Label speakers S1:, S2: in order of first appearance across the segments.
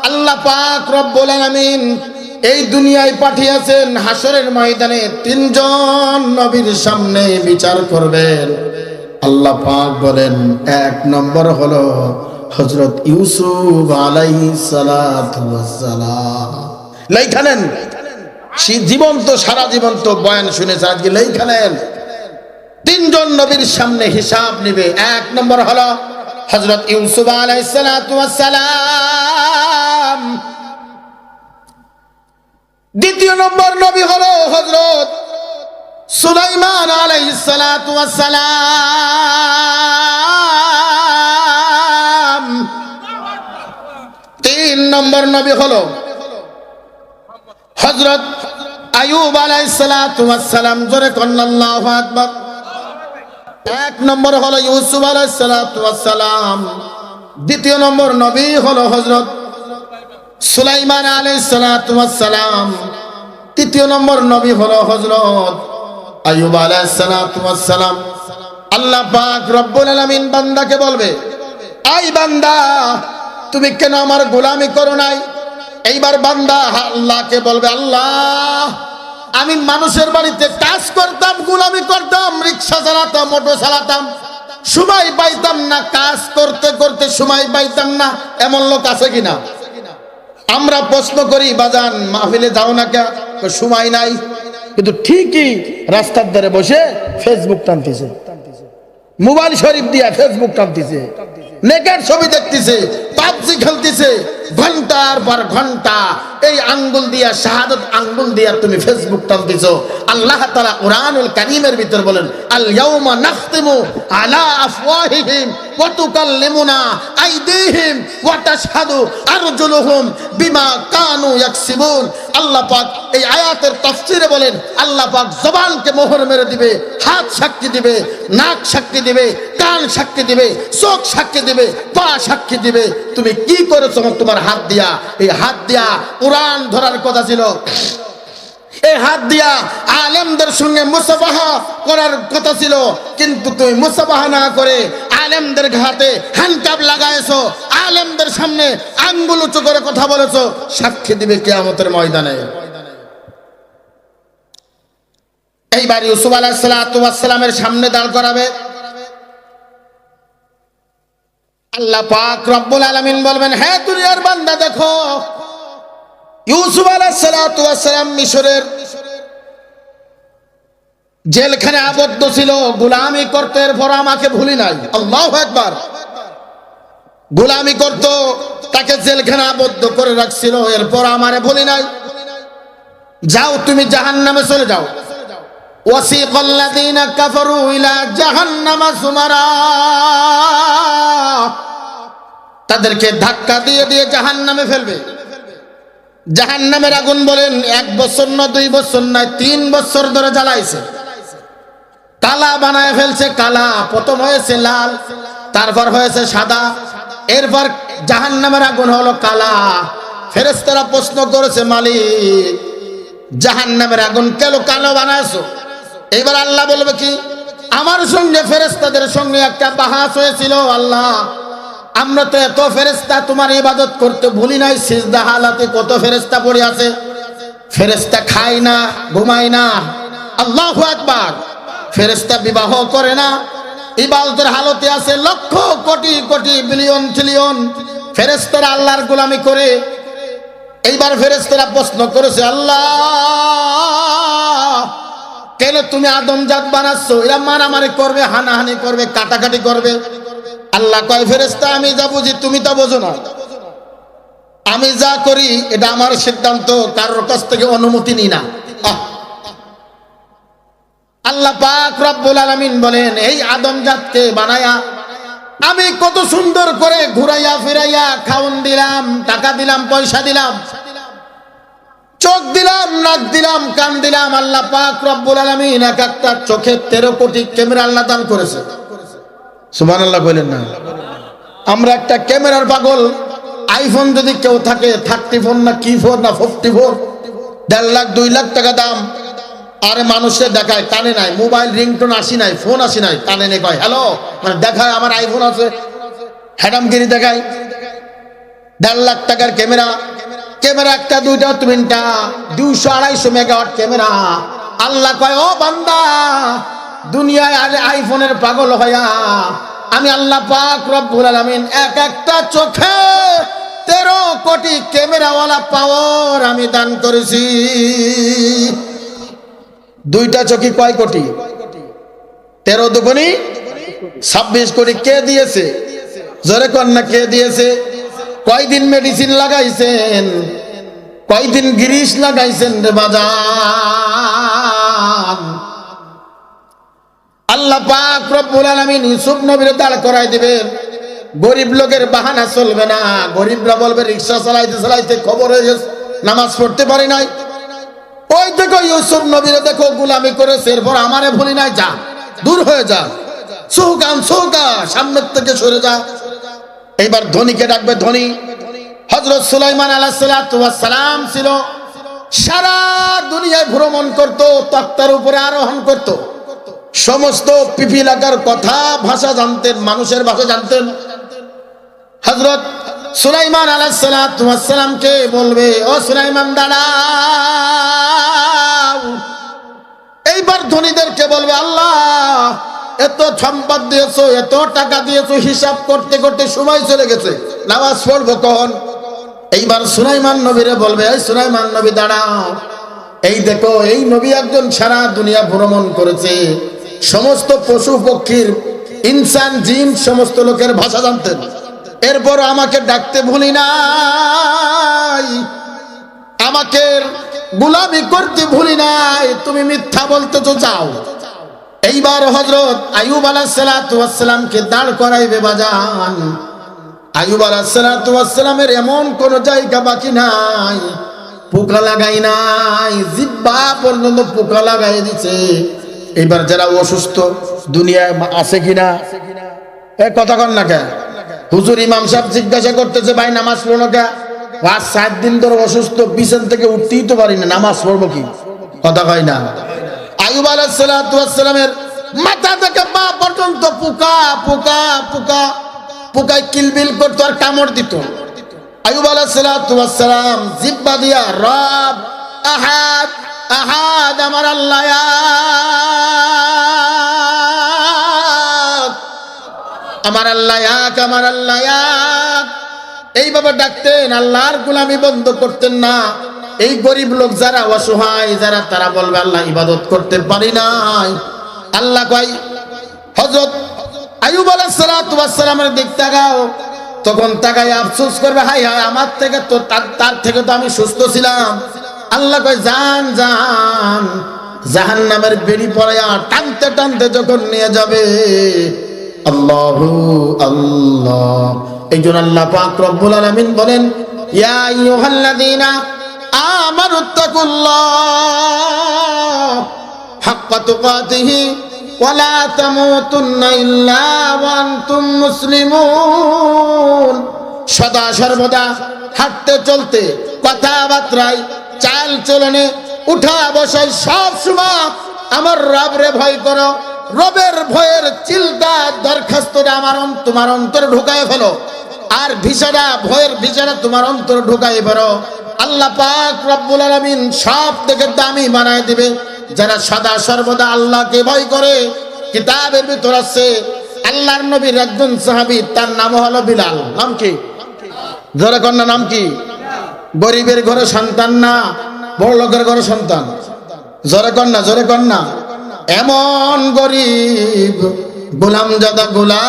S1: আল্লাহ পাক রব্বুল আলামিন এই দুনিয়ায় পাঠিয়েছেন হাসরের ময়দানে তিনজন নবীর সামনে বিচার করবেন। আল্লাহ পাক বলেন, এক নম্বর হলো হযরত ইউসুফ আলাইহিস সালাতু ওয়াস সালাম। লেখালেন জীবন্ত, সারা জীবন্ত বয়ান শুনেছে, আজকে লেখালেন তিনজন নবীর সামনে হিসাব নেবে। এক নম্বর হলো হযরত ইউসুফ আলাইহিস সালাতু ওয়াস সালাম। দ্বিতীয় নম্বর নবী হলো হযরত সুলাইমান আলাইহিস সালাতু ওয়াস সালাম। তিন নম্বর নবী হলো হযরত আইয়ুব আলাইহিস সালাতু ওয়াস সালাম। জোরে কোন আল্লাহু আকবার। এক নম্বর হলো ইউসুফ আলাইহিস সালাতু ওয়াস সালাম। দ্বিতীয় নম্বর নবী হলো হযরত সুলাইমান আলাইহিস সালাতু ওয়াস সালাম। তৃতীয় নম্বর নবী হলো হযরত আইয়ুব আলাইহিস সালাতু ওয়াস সালাম। আল্লাহ পাক রব্বুল আলামিন বান্দাকে বলবে, আই বান্দা তুমি কেন আমার গোলামি করো নাই? এইবার বান্দা আল্লাহকে বলবে, আল্লাহ আমি মানুষের বাড়িতে কাজ করতাম, গোলামি করতাম, রিকশা চালাতাম, অটো চালাতাম, সময় পাইতাম না, কাজ করতে করতে সময় পাইতাম না। এমন লোক আছে কিনা? আমরা প্রশ্ন করি, বাজান মাহফিলে যাও না কে? সময় নাই, কিন্তু ঠিকই রাস্তার ধারে বসে ফেসবুক টানতেছে, মোবাইল শরীফ দিয়া ফেসবুক টানতেছে, নেকের ছবি দেখতেছে, পাবজি খেলতেছে, ঘন্টার পর ঘন্টা এই আঙ্গুল দিয়া, শাহাদাত আঙ্গুল দিয়া তুমি ফেসবুক টানতেছো। আল্লাহ তাআলা কুরআনুল কারীমের ভিতর বলেন, আল ইয়াউমা নাখতিমু আলা আফওয়াহিহিম ওয়া তুকাল্লিমুনা আইদিহিম ওয়া তাশহাদু আরজুলুহুম বিমা কানু ইয়াকসিবুন। আল্লাহ পাক এই আয়াতের তাফসীরে বলেন, আল্লাহ পাক জবানকে মোহর মেরে দিবে, হাত সাক্ষী দিবে, নাক সাক্ষী দিবে, কান সাক্ষী দিবে, চোখ সাক্ষী দিবে, পা সাক্ষী দিবে তুমি কি করেছো তোমার হাত দিয়া। এই হাত দিয়া কোরআন ধরার কথা ছিল, এই হাত দিয়া আলেমদের সঙ্গে মুসাফাহা করার কথা ছিল, কিন্তু তুমি মুসাফাহা না করে আলেমদের হাতে হ্যান্ডকাপ লাগাইছো, আলেমদের সামনে আঙ্গুল উঁচু করে কথা বলেছো। সাক্ষী দিবে কিয়ামতের ময়দানে। এইবার ইউসুফ আলাইহিস সালাতু ওয়াস সালামের সামনে দাঁড় করাবে। আল্লাহ পাক রব্বুল আলামিন বলবেন, হে দুনিয়ার বান্দা দেখো, ইউসুফ আলাইহিস সালাতু ওয়াস সালাম মিশরের জেলখানে আবদ্ধ ছিল, গোলামি করতে, এরপর আমাকে ভুলি নাই। আল্লাহু আকবার। গোলামি করত, তাকে জেলখানে আবদ্ধ করে রাখছিল, এরপর আমারে ভুলি নাই। যাও তুমি জাহান্নামে চলে যাও। ওয়াসিকাল্লাযীনা কাফারু ইলা জাহান্নামা যুমারা, তাদেরকে ধাক্কা দিয়ে দিয়ে জাহান্নামে ফেলবে। জাহান্নামের আগুন বলেন 1 বছর না 2 বছর না 3 বছর ধরে জ্বালাইছে, কালা বানায় ফেলছে। কালা প্রথম হয়েছে লাল, তারপর হয়েছে সাদা, এরপর জাহান্নামের আগুন হলো কালা। ফেরেশতারা প্রশ্ন করেছে, মালিক জাহান্নামের আগুন কেন কালো বানায়ছো? এইবার আল্লাহ বলবে কি, আমার সঙ্গে ফেরেশতাদের সঙ্গে একটা বাহাস হয়েছিল। আল্লাহ আমরা তো এত ফেরেশতা তোমার ইবাদত করতে ভুলি নাই, সিজদা হালাতে কত ফেরেশতা পড়ে আছে। ফেরেশতা খায় না, ঘুমায় না। আল্লাহু আকবার। ফেরেশতা বিবাহ করে না, ইবাদতের হালতে আছে। লক্ষ কোটি কোটি বিলিয়ন ট্রিলিয়ন ফেরেশতারা আল্লাহর গোলামি করে। এইবার ফেরেশতারা প্রশ্ন করেছে, আল্লাহ কেন তুমি আদম জাত বানাচ্ছো? এরা মারামারি করবে, হানাহানি করবে, কাটাকাটি করবে। আল্লাহ কয়, ফেরেশতা আমি যা বুঝি তুমি তা বোঝো না। আমি যা করি এটা আমার সিদ্ধান্ত, কারোর কাছ থেকে অনুমতি নিই না। আল্লাহ পাক রব্বুল আলামিন বলেন, এই আদম জাতকে বানায়া আমি কত সুন্দর করে ঘুরাইয়া ফিরাইয়া খাওন দিলাম, টাকা দিলাম, পয়সা দিলাম, চোখ দিলাম, নাক দিলাম, কান দিলাম। আল্লাহ পাক রব্বুল আলামিন এক একটা চোখে 13 কোটি ক্যামেরা আল্লাহ দান করেছে। সুবহানাল্লাহ বলেন না? আমরা একটা ক্যামেরার পাগল। আইফোন যদি কেউ থাকে 34 না কি 4 না 54, 1.5 লাখ 2 লাখ টাকা দাম, আর মানুষে দেখায়, কানে নাই, মোবাইল রিংটোন আসি নাই, ফোন আসি নাই, কানে নেই, কয় হ্যালো, মানে দেখায় আমার আইফোন আছে, হ্যাডামগিরি দেখায়। 1.5 লাখ টাকার ক্যামেরা, ক্যামেরা একটা দুইটা তিনটা 200-250 মেগাওয়াট ক্যামেরা। আল্লাহ কয়, ও বান্দা, দুনিয়ায় আইফোনের পাগল হইয়া আমি আল্লাহ পাক রব্বুল আলামিন এক একটা চোখে 13 কোটি ক্যামেরাওয়ালা পাওয়ার আমি দান করেছি। দুইটা চোখে কয় কোটি? 13 দুগুণী 26 কোটি। কে দিয়েছে? জোরে কর না, কে দিয়েছে? কয়দিন মেডিসিন লাগাইছেন, কয়দিন গ্রিস লাগাইছেন রে বাজান? আল্লাহ পাক রব্বুল আলামিন ইউসুফ নবীর দাঁড় করাই দিবেন। গরিব লোকের বাহানা চলবে না। গরিবরা বলবে রিকশা চালাইতে চালাইতে খবর হয়ে গেছে, নামাজ পড়তে পারি নাই। ওই দেখো ইউসুফ নবীরে দেখো গোলামি করেছে, এরপর আমারে ভুলি নাই, যা দূর হয়ে যা, চৌকান চৌকা, সামনের থেকে সরে যা। এইবার ধনীকে ডাকবে ধনী। হযরত সুলাইমান আলাইহিস সালাতু ওয়াস সালাম ছিল, সারা দুনিয়ায় ভ্রমণ করত, তক্তার উপরে আরোহণ করত, সমস্ত পিপিলাকার কথা ভাষা জানতেন, মানুষের ভাষা জানতেন। হযরত সুলাইমান আলাইহিস সালাতু ওয়াস সালামকে বলবে, ও সুলাইমান দাঁড়াও। এইবার ধনীদেরকে বলবে, আল্লাহ এত সম্পদ দিয়েছো, এত টাকা দিয়েছো, হিসাব করতে করতে সময় চলে গেছে, নামাজ পড়বো কখন? এইবার সুলাইমান নবীরে বলবে, এই সুলাইমান নবী দাঁড়াও, এই দেখো এই নবী একজন সারা দুনিয়া ভ্রমণ করেছে, সমস্ত পশু পক্ষীর, ইনসান জিন সমস্ত লোকের ভাষা জানতেন, এরপর আমাকে ডাকতে ভুলি নাই, আমাকে গোলামি করতে ভুলি নাই, তুমি মিথ্যা বলতে তো চাও। এইবার হযরত আইয়ুব আলাইহিস সালাতু ওয়াস সালামকে দাঁড় করাইবে বাজান। আইয়ুব আলাইহিস সালাতু ওয়াস সালামের এমন কোন জায়গা বাকি নাই, পোকা লাগাই নাই, জিহ্বা পর্যন্ত পোকা লাগাই দিছে। এইবার যারা অসুস্থ দুনিয়ায় আছে কিনা, এ কথা কন না কে? হুজুর ইমাম সাহেব জিজ্ঞাসা করতেছে, ভাই নামাজ পড়ো কে? 5-7 দিন ধরে অসুস্থ, বিছানা থেকে উঠতেই তো পারি না, নামাজ পড়বো কি? কথা কয় না। আইয়ুব আলাইহিস সালাতু ওয়াস সালামের মাথা থেকে পা পর্যন্ত পোকা পোকা পোকা, পোকায় কিলবিল করতো আর কামড় দিত। আইয়ুব আলাইহিস সালাতু ওয়াস সালাম জিহ্বা দিয়া রব আহাদ আহাদ, আমার আল্লাহ এক, আমার আল্লাহ এক, আমার আল্লাহ এক, এইভাবে ডাকতেন, আল্লাহর গোলামি বন্ধ করতেন না। এই গরিব লোক যারা অসহায়, যারা তারা বলবে আল্লাহ ইবাদত করতে পারি নাই। আল্লাহ কয়, হযরত আইয়ুব আলাইহিস সালাতু ওয়াস সালামের দিক তাকাও, তখন তাকাই আফসোস করবে, হাই হাই আমার থেকে তো তার থেকে তো আমি সুস্থ ছিলাম। আল্লাহ কয়, জান জান, জাহান্নামের বেড়ি পড়ায়া টানতে টানতে যখন নিয়ে যাবে। আল্লাহু আল্লাহ। এইজন্য আল্লাহ পাক রব্বুল আলামিন বলেন, ইয়া আইয়ুহাল্লাযীনা আমানুত্তাকুল্লাহ হাক্কা তুকাতিহি ওয়া লা তামুতুন্না ইল্লা ওয়া আনতুম মুসলিমুন। সদা সর্বদা হাঁটতে চলতে, কথাবার্তায়, চাল চলনে, উঠা বসায় সব সময় আমার রবরে ভয় করো। রবের ভয়ের চিন্তা দরখাস্তটা তোমার অন্তরে ঢুকায় ফেলো, আর ভিসাটা, ভয়ের ভিসাটা তোমার অন্তরে ঢুকায় ফেলো। আল্লাহ পাক রব্বুল আলামিন সব থেকে দামি বানায় দিবে যারা সদা সর্বদা আল্লাহকে ভয় করে। কিতাবের ভিতর আছে, আল্লাহর নবীর একজন সাহাবী, তার নাম হলো বিলাল। নাম কি? জোরে কন্যা নাম কি? গরিবের ঘরে সন্তান না, বড় লোকের ঘরে সন্তান। জোরে কন্যা, জোরে কন্যা। এমন গরিব, গোলাম জাদা গোলাম,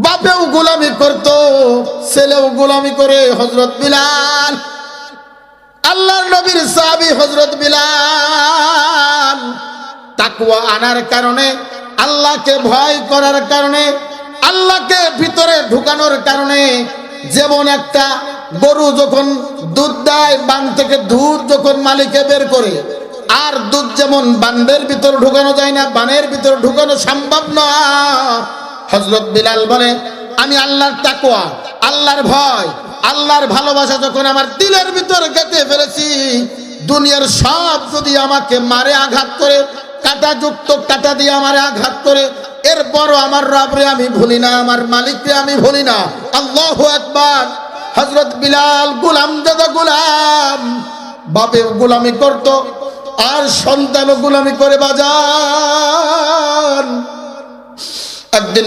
S1: বাপেও গোলামি করতো, ছেলেও গোলামি করে। হযরত বিলাল, আল্লাহর নবীর সাহাবী হযরত বিলাল, তাকওয়া আনার কারণে, আল্লাহকে ভয় করার কারণে, আল্লাহকে ভিতরে ঢুকানোর কারণে, যেমন একটা গরু যখন দুধ দেয়, বান থেকে দুধ যখন মালিকে বের করে, আর দুধ যেমন বানের ভিতর ঢুকানো যায় না, বানের ভিতর ঢুকানো সম্ভব না। হযরত বিলাল বলে, আমি আল্লাহর তাকওয়া, আল্লাহর ভয়, আল্লাহর ভালোবাসা যখন আমার দিলের ভিতর গেঁথে ফেলেছি, দুনিয়ার সব যদি আমাকে মারে, আঘাত করে, কাঁটাযুক্ত কাঁটা দিয়ে আমারে আঘাত করে, এরপরও আমার রবরে আমি ভুলি না, আমার মালিককে আমি ভুলি না। আল্লাহু আকবার। হযরত বিলাল গোলাম দাদা গোলাম, বাপে গোলামি করত আর সন্তানও গোলামি করে বাজান। একদিন